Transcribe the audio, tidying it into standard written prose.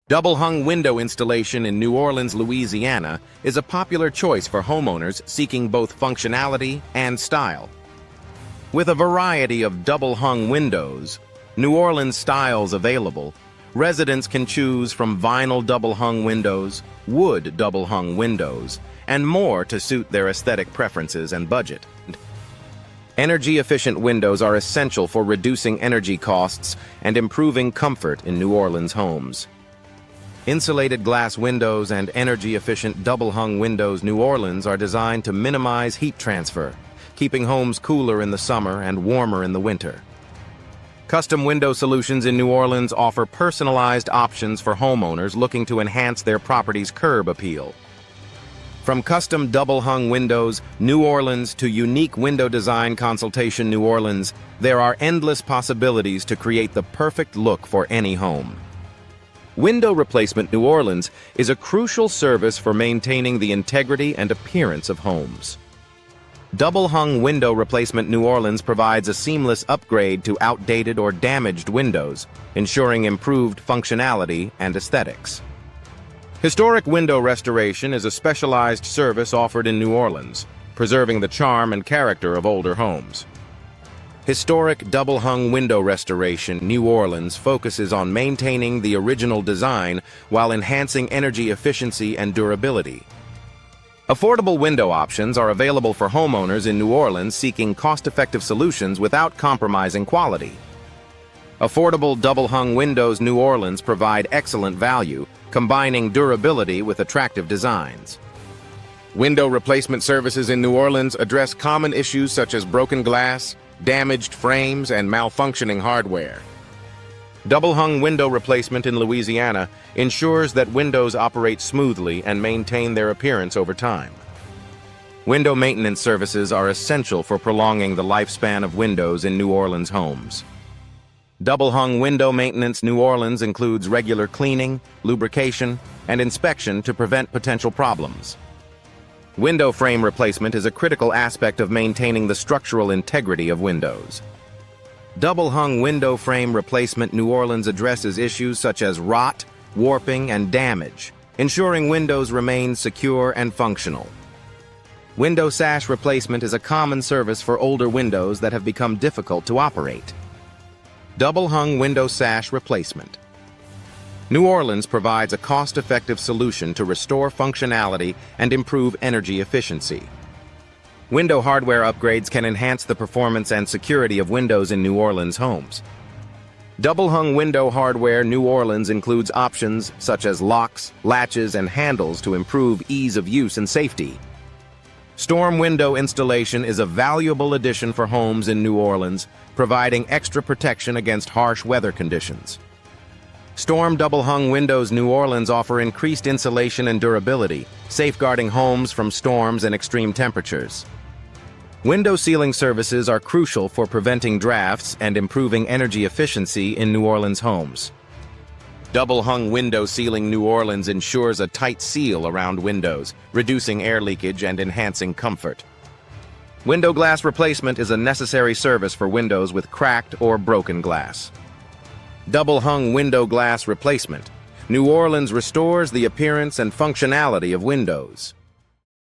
Double-hung window installation in New Orleans, Louisiana is a popular choice for homeowners seeking both functionality and style. With a variety of double-hung windows, New Orleans styles available, residents can choose from vinyl double-hung windows, wood double-hung windows, and more to suit their aesthetic preferences and budget. Energy-efficient windows are essential for reducing energy costs and improving comfort in New Orleans homes. Insulated glass windows and energy-efficient double-hung windows New Orleans are designed to minimize heat transfer, keeping homes cooler in the summer and warmer in the winter. Custom window solutions in New Orleans offer personalized options for homeowners looking to enhance their property's curb appeal. From custom double-hung windows, New Orleans, to unique window design consultation New Orleans, there are endless possibilities to create the perfect look for any home. Window Replacement New Orleans is a crucial service for maintaining the integrity and appearance of homes. Double-hung Window Replacement New Orleans provides a seamless upgrade to outdated or damaged windows, ensuring improved functionality and aesthetics. Historic window restoration is a specialized service offered in New Orleans, preserving the charm and character of older homes. Historic double-hung window restoration New Orleans focuses on maintaining the original design while enhancing energy efficiency and durability. Affordable window options are available for homeowners in New Orleans seeking cost-effective solutions without compromising quality. Affordable double-hung windows New Orleans provide excellent value, combining durability with attractive designs. Window replacement services in New Orleans address common issues such as broken glass, damaged frames, and malfunctioning hardware. Double-hung window replacement in Louisiana ensures that windows operate smoothly and maintain their appearance over time. Window maintenance services are essential for prolonging the lifespan of windows in New Orleans homes. Double-hung window maintenance New Orleans includes regular cleaning, lubrication, and inspection to prevent potential problems. Window frame replacement is a critical aspect of maintaining the structural integrity of windows. Double-hung window frame replacement New Orleans addresses issues such as rot, warping, and damage, ensuring windows remain secure and functional. Window sash replacement is a common service for older windows that have become difficult to operate. Double-hung window sash replacement. New Orleans provides a cost-effective solution to restore functionality and improve energy efficiency. Window hardware upgrades can enhance the performance and security of windows in New Orleans homes. Double-hung window hardware New Orleans includes options such as locks, latches, and handles to improve ease of use and safety. Storm window installation is a valuable addition for homes in New Orleans, providing extra protection against harsh weather conditions. Storm double-hung windows New Orleans offer increased insulation and durability, safeguarding homes from storms and extreme temperatures. Window sealing services are crucial for preventing drafts and improving energy efficiency in New Orleans homes. Double-hung window sealing New Orleans ensures a tight seal around windows, reducing air leakage and enhancing comfort. Window glass replacement is a necessary service for windows with cracked or broken glass. Double-hung window glass replacement. New Orleans restores the appearance and functionality of windows.